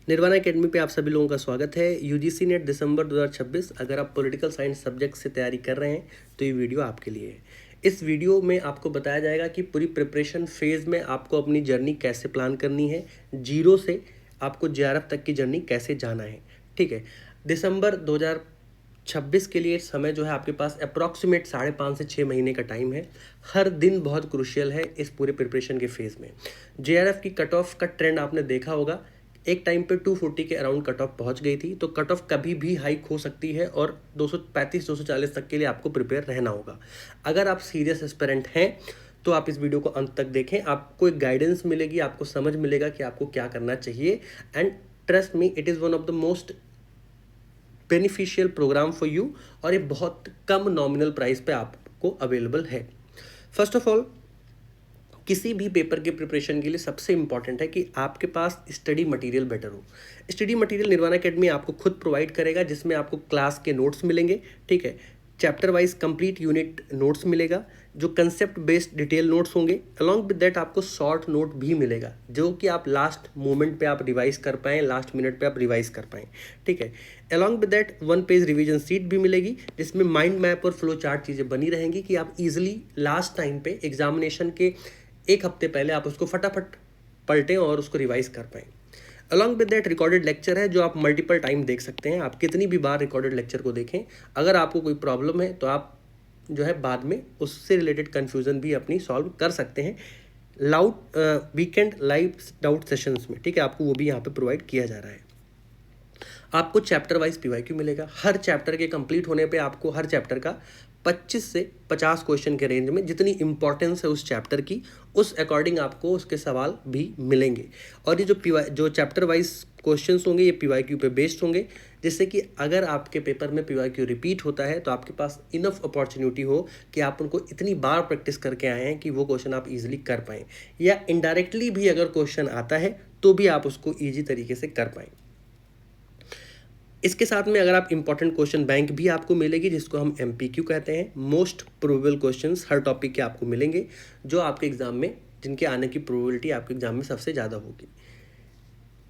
Nirvana academy पे आप सभी लोगों का स्वागत है। यूजीसी नेट दिसंबर 2026। अगर आप पॉलिटिकल साइंस सब्जेक्ट से तैयारी कर रहे हैं तो ये वीडियो आपके लिए है। इस वीडियो में आपको बताया जाएगा कि पूरी प्रिपरेशन फेज़ में आपको अपनी जर्नी कैसे प्लान करनी है, जीरो से आपको जेआरएफ तक की जर्नी कैसे जाना है। ठीक है, दिसंबर 2026 के लिए समय जो है आपके पास अप्रॉक्सीमेट 5.5 से 6 महीने का टाइम है। हर दिन बहुत क्रूशियल है इस पूरे प्रिपरेशन के फेज़ में। जेआरएफ की कट ऑफ का ट्रेंड आपने देखा होगा, एक टाइम पे 240 के अराउंड कट ऑफ पहुंच गई थी, तो कट ऑफ कभी भी हाइक हो सकती है और 235-240 तक के लिए आपको प्रिपेयर रहना होगा। अगर आप सीरियस एस्पिरेंट हैं तो आप इस वीडियो को अंत तक देखें, आपको एक गाइडेंस मिलेगी, आपको समझ मिलेगा कि आपको क्या करना चाहिए। And trust me, it is one of the most beneficial program for you, और ये बहुत कम नॉमिनल प्राइस पे आपको अवेलेबल है। फर्स्ट ऑफ ऑल, किसी भी पेपर के प्रिपरेशन के लिए सबसे इंपॉर्टेंट है कि आपके पास स्टडी मटेरियल बेटर हो। स्टडी मटेरियल निर्वाणा एकेडमी आपको खुद प्रोवाइड करेगा, जिसमें आपको क्लास के नोट्स मिलेंगे। ठीक है, chapter wise complete unit notes मिलेगा, जो कंसेप्ट बेस्ड डिटेल नोट्स होंगे। अलॉन्ग विद दैट आपको शॉर्ट नोट भी मिलेगा, जो कि आप लास्ट मोमेंट पे आप रिवाइज कर पाएँ, लास्ट मिनट पे आप रिवाइज कर पाएँ। ठीक है, along with that 1 page revision seat भी मिलेगी, जिसमें माइंड मैप और फ्लो चार्ट चीज़ें बनी रहेंगी कि आप इजीली लास्ट टाइम पे एग्जामिनेशन के एक हफ्ते पहले आप उसको फटाफट पलटें और उसको रिवाइज कर पाएँ। Along with that recorded lecture है, जो आप मल्टीपल टाइम देख सकते हैं। आप कितनी भी बार रिकॉर्डेड लेक्चर को देखें, अगर आपको कोई प्रॉब्लम है तो आप जो है बाद में उससे रिलेटेड कन्फ्यूज़न भी अपनी सॉल्व कर सकते हैं loud weekend live doubt sessions में। ठीक है, आपको वो भी यहाँ पे प्रोवाइड किया जा रहा है। आपको चैप्टर वाइज पीवाईक्यू मिलेगा। हर चैप्टर के कंप्लीट होने पे आपको हर चैप्टर का 25 से 50 क्वेश्चन के रेंज में, जितनी इंपॉर्टेंस है उस चैप्टर की, उस अकॉर्डिंग आपको उसके सवाल भी मिलेंगे। और ये जो चैप्टर वाइज क्वेश्चंस होंगे, ये पीवाईक्यू पे बेस्ड होंगे, जिससे कि अगर आपके पेपर में पीवाईक्यू रिपीट होता है तो आपके पास इनफ अपॉर्चुनिटी हो कि आप उनको इतनी बार प्रैक्टिस करके आए हैं कि वो क्वेश्चन आप इजीली कर पाएँ, या इनडायरेक्टली भी अगर क्वेश्चन आता है तो भी आप उसको ईजी तरीके से कर पाएँ। इसके साथ में अगर आप इंपॉर्टेंट क्वेश्चन बैंक भी आपको मिलेगी, जिसको हम एमपीक्यू कहते हैं। मोस्ट प्रोबेबल क्वेश्चंस हर टॉपिक के आपको मिलेंगे, जो आपके एग्जाम में, जिनके आने की प्रोबेबिलिटी आपके एग्जाम में सबसे ज़्यादा होगी।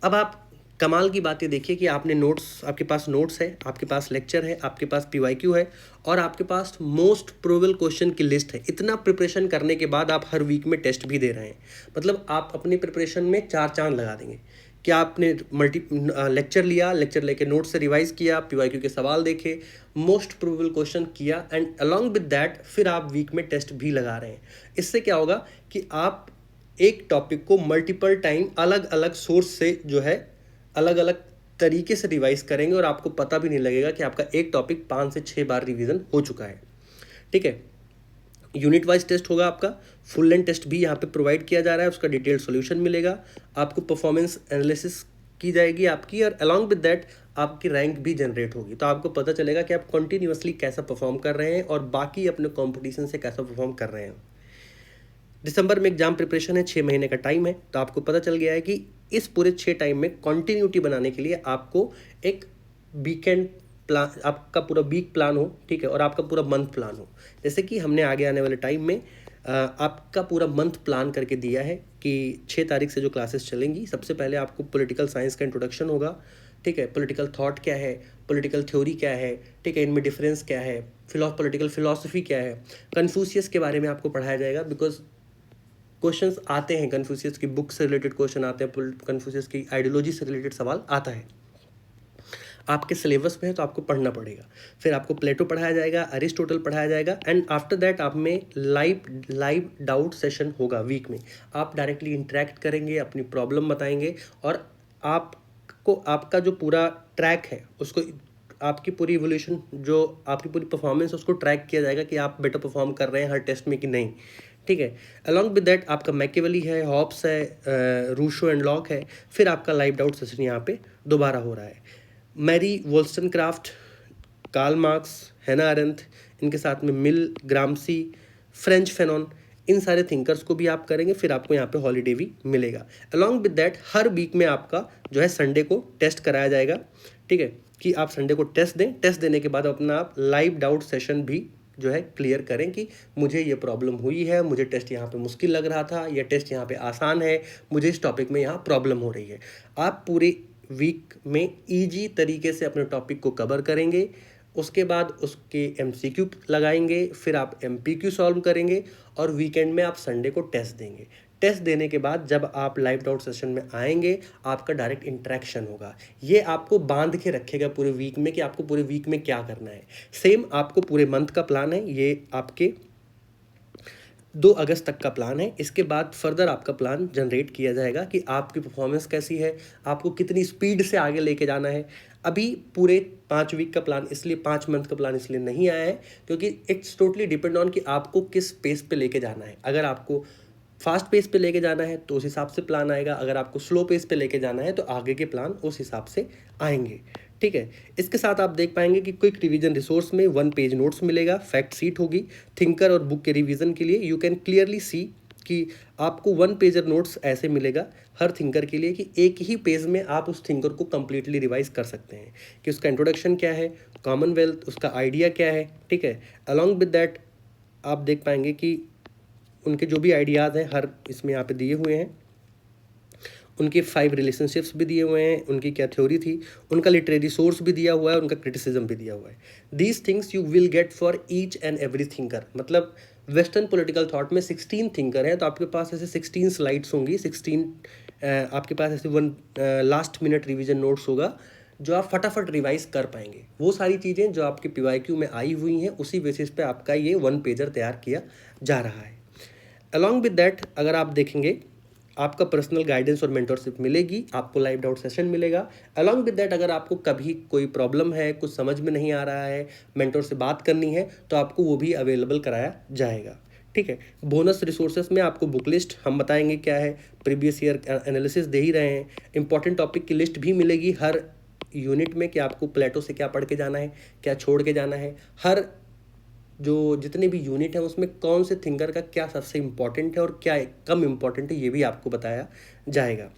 अब आप कमाल की बात ये देखिए कि आपने नोट्स, आपके पास नोट्स है, आपके पास लेक्चर है, आपके पास पीवाईक्यू है, और आपके पास मोस्ट प्रोबेबल क्वेश्चन की लिस्ट है। इतना प्रिपरेशन करने के बाद आप हर वीक में टेस्ट भी दे रहे हैं, मतलब आप अपनी प्रिपरेशन में 4 चांद लगा देंगे कि आपने लेक्चर लिया, लेक्चर लेके नोट से रिवाइज किया, पीवाईक्यू के सवाल देखे, मोस्ट प्रोबेबल क्वेश्चन किया, एंड अलॉन्ग विद दैट फिर आप वीक में टेस्ट भी लगा रहे हैं। इससे क्या होगा कि आप एक टॉपिक को मल्टीपल टाइम अलग अलग सोर्स से जो है अलग अलग तरीके से रिवाइज करेंगे, और आपको पता भी नहीं लगेगा कि आपका एक टॉपिक 5 से 6 बार रिवीजन हो चुका है। ठीक है, यूनिट वाइज टेस्ट होगा आपका, फुल लेंथ टेस्ट भी यहाँ पे प्रोवाइड किया जा रहा है, उसका डिटेल्ड सॉल्यूशन मिलेगा, आपको परफॉर्मेंस एनालिसिस की जाएगी आपकी, और अलॉन्ग विद दैट आपकी रैंक भी जनरेट होगी। तो आपको पता चलेगा कि आप कंटिन्यूअसली कैसा परफॉर्म कर रहे हैं और बाकी अपने कॉम्पिटिशन से कैसा परफॉर्म कर रहे हैं। दिसंबर में एग्जाम प्रिपरेशन है, 6 महीने का टाइम है, तो आपको पता चल गया है कि इस पूरे 6 टाइम में कंटिन्यूटी बनाने के लिए आपको एक वीकेंड प्लान, आपका पूरा वीक प्लान हो, ठीक है, और आपका पूरा मंथ प्लान हो। जैसे कि हमने आगे आने वाले टाइम में आपका पूरा मंथ प्लान करके दिया है कि 6 तारीख से जो क्लासेस चलेंगी, सबसे पहले आपको पॉलिटिकल साइंस का इंट्रोडक्शन होगा। ठीक है, पॉलिटिकल थॉट क्या है, पॉलिटिकल थ्योरी क्या है, ठीक है, इनमें डिफरेंस क्या है, पॉलिटिकल फिलॉसफी क्या है, कन्फ्यूशियस के बारे में आपको पढ़ाया जाएगा, बिकॉज क्वेश्चंस आते हैं, कन्फ्यूशियस की बुक से रिलेटेड क्वेश्चन आते हैं, कन्फ्यूशियस की आइडियोलॉजी से रिलेटेड सवाल आता है। आपके सिलेबस में है तो आपको पढ़ना पड़ेगा। फिर आपको प्लेटो पढ़ाया जाएगा, अरिस्टोटल पढ़ाया जाएगा, एंड आफ्टर दैट आप में लाइव डाउट सेशन होगा वीक में। आप डायरेक्टली इंटरेक्ट करेंगे, अपनी प्रॉब्लम बताएंगे, और आपको आपका जो पूरा ट्रैक है उसको, आपकी पूरी इवोल्यूशन, जो आपकी पूरी परफॉर्मेंस, उसको ट्रैक किया जाएगा कि आप बेटर परफॉर्म कर रहे हैं हर टेस्ट में कि नहीं। ठीक है, अलॉन्ग विद दैट आपका मैकियावेली है, हॉब्स है, रूशो एंड लॉक है। फिर आपका लाइव डाउट सेशन यहाँ पे दोबारा हो रहा है। मैरी वोल्स्टनक्राफ्ट, कार्ल मार्क्स, हैना अरेंथ, इनके साथ में मिल, ग्रामसी, फ्रेंच फेनॉन, इन सारे थिंकर्स को भी आप करेंगे। फिर आपको यहाँ पे हॉलीडे भी मिलेगा। अलॉन्ग विद दैट हर वीक में आपका जो है संडे को टेस्ट कराया जाएगा। ठीक है, कि आप संडे को टेस्ट दें, टेस्ट देने के बाद अपना आप लाइव डाउट सेशन भी जो है क्लियर करें कि मुझे ये प्रॉब्लम हुई है, मुझे टेस्ट यहाँ पे मुश्किल लग रहा था, या टेस्ट यहाँ पे आसान है, मुझे इस टॉपिक में यहाँ प्रॉब्लम हो रही है। आप पूरे वीक में ईजी तरीके से अपने टॉपिक को कवर करेंगे, उसके बाद उसके एमसीक्यू लगाएंगे, फिर आप एमपीक्यू सॉल्व करेंगे और वीकेंड में आप संडे को टेस्ट देंगे। टेस्ट देने के बाद जब आप लाइव डाउट सेशन में आएंगे आपका डायरेक्ट इंटरेक्शन होगा। ये आपको बांध के रखेगा पूरे वीक में कि आपको पूरे वीक में क्या करना है। सेम आपको पूरे मंथ का प्लान है, ये आपके 2 अगस्त तक का प्लान है। इसके बाद फर्दर आपका प्लान जनरेट किया जाएगा कि आपकी परफॉर्मेंस कैसी है, आपको कितनी स्पीड से आगे लेके जाना है। अभी पूरे 5 वीक का प्लान इसलिए 5 मंथ का प्लान इसलिए नहीं आया है क्योंकि इट्स टोटली डिपेंड ऑन कि आपको किस पेस पे लेके जाना है। अगर आपको फास्ट पेस पे लेके जाना है तो उस हिसाब से प्लान आएगा, अगर आपको स्लो पेस पे लेके जाना है तो आगे के प्लान उस हिसाब से आएंगे। ठीक है, इसके साथ आप देख पाएंगे कि क्विक रिवीजन रिसोर्स में 1 पेज नोट्स मिलेगा, फैक्ट सीट होगी, थिंकर और बुक के रिवीजन के लिए। यू कैन क्लियरली सी कि आपको 1 पेजर नोट्स ऐसे मिलेगा हर थिंकर के लिए कि एक ही पेज में आप उस थिंकर को कंप्लीटली रिवाइज कर सकते हैं कि उसका इंट्रोडक्शन क्या है, कॉमनवेल्थ, उसका आइडिया क्या है। ठीक है, अलॉन्ग विद दैट आप देख पाएंगे कि उनके जो भी आइडियाज़ हैं हर इसमें यहाँ पे दिए हुए हैं, उनके 5 रिलेशनशिप्स भी दिए हुए हैं, उनकी क्या थ्योरी थी, उनका लिटरेरी सोर्स भी दिया हुआ है, उनका क्रिटिसिज्म भी दिया हुआ है। These things you will get for each and every thinker. मतलब वेस्टर्न पॉलिटिकल थॉट में 16 थिंकर हैं तो आपके पास ऐसे 16 स्लाइड्स होंगी, 16 आपके पास ऐसे 1 लास्ट मिनट रिवीजन नोट्स होगा जो आप फटाफट रिवाइज कर पाएंगे। वो सारी चीज़ें जो आपके पीवाईक्यू में आई हुई हैं उसी बेसिस पे आपका ये 1 पेजर तैयार किया जा रहा है। अलॉन्ग विद दैट अगर आप देखेंगे आपका पर्सनल गाइडेंस और मेंटरशिप मिलेगी, आपको लाइव डाउट सेशन मिलेगा। अलॉन्ग विद दैट अगर आपको कभी कोई प्रॉब्लम है, कुछ समझ में नहीं आ रहा है, मेंटर से बात करनी है तो आपको वो भी अवेलेबल कराया जाएगा। ठीक है, बोनस रिसोर्सेज में आपको बुक लिस्ट हम बताएंगे क्या है, प्रीवियस ईयर एनालिसिस दे ही रहे हैं, इंपॉर्टेंट टॉपिक की लिस्ट भी मिलेगी हर यूनिट में कि आपको प्लेटो से क्या पढ़ के जाना है, क्या छोड़ के जाना है। हर जो जितने भी यूनिट हैं उसमें कौन से थिंकर का क्या सबसे इम्पॉर्टेंट है और क्या कम इम्पॉर्टेंट है ये भी आपको बताया जाएगा।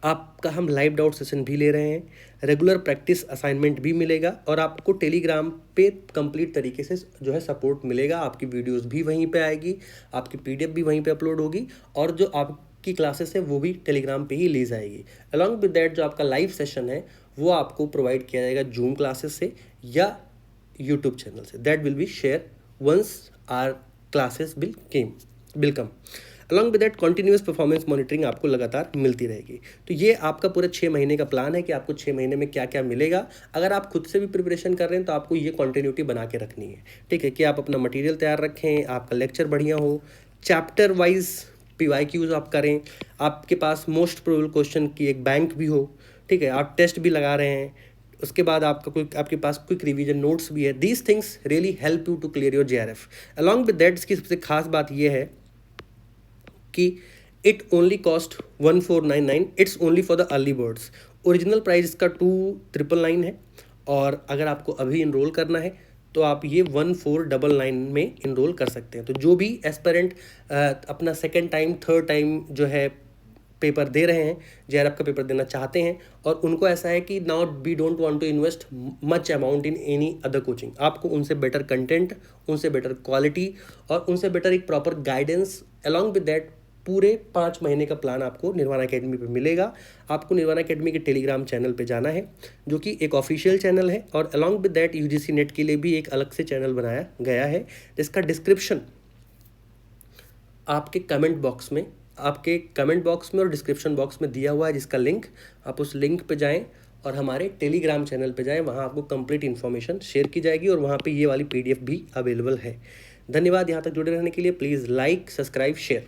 आपका हम लाइव डाउट सेशन भी ले रहे हैं, रेगुलर प्रैक्टिस असाइनमेंट भी मिलेगा और आपको टेलीग्राम पे कंप्लीट तरीके से जो है सपोर्ट मिलेगा। आपकी वीडियोस भी वहीं पे आएगी, आपकी पीडीएफ भी वहीं पे अपलोड होगी और जो आपकी क्लासेस है वो भी टेलीग्राम पे ही ली जाएगी। अलॉन्ग विद दैट जो आपका लाइव सेशन है वो आपको प्रोवाइड किया जाएगा जूम क्लासेस से या यूट्यूब चैनल से। That will be share once our classes will come. Along with that continuous performance monitoring आपको लगातार मिलती रहेगी। तो ये आपका पूरा 6 महीने का प्लान है कि आपको 6 महीने में क्या क्या मिलेगा। अगर आप खुद से भी प्रिपरेशन कर रहे हैं तो आपको ये कॉन्टिन्यूटी बना के रखनी है। ठीक है, कि आप अपना मटीरियल तैयार रखें, आपका लेक्चर बढ़िया हो, चैप्टर वाइज पीवाईक्यूज आप करें, आपके पास मोस्ट प्रोबेबल क्वेश्चन की एक बैंक भी हो। ठीक है, आप टेस्ट भी लगा रहे हैं, उसके बाद आपके पास क्विक रिवीजन नोट्स भी है। These things really help you to clear your JRF. Along with that इसकी सबसे खास बात यह है कि it only cost 1499, it's only for the early birds. Original price इसका 2999 है और अगर आपको अभी इनरोल करना है तो आप ये 1499 में इनरोल कर सकते हैं। तो जो भी एस्पिरेंट अपना सेकेंड टाइम थर्ड टाइम जो है पेपर दे रहे हैं, जेआरएफ का पेपर देना चाहते हैं और उनको ऐसा है कि now we don't want to invest much amount in any other coaching, आपको उनसे बेटर कंटेंट, उनसे बेटर क्वालिटी और उनसे बेटर एक proper guidance along with that पूरे 5 महीने का प्लान आपको निर्वाण एकेडमी पे मिलेगा। आपको निर्वाण एकेडमी के टेलीग्राम चैनल पे जाना है जो कि एक ऑफिशियल चैनल है और along with that UGC net के लिए भी एक अलग से चैनल बनाया गया है जिसका डिस्क्रिप्शन आपके कमेंट बॉक्स में और डिस्क्रिप्शन बॉक्स में दिया हुआ है, जिसका लिंक आप उस लिंक पे जाएं और हमारे टेलीग्राम चैनल पे जाएं। वहाँ आपको कंप्लीट इन्फॉर्मेशन शेयर की जाएगी और वहाँ पे ये वाली पीडीएफ भी अवेलेबल है। धन्यवाद यहाँ तक जुड़े रहने के लिए। Please like, subscribe, share.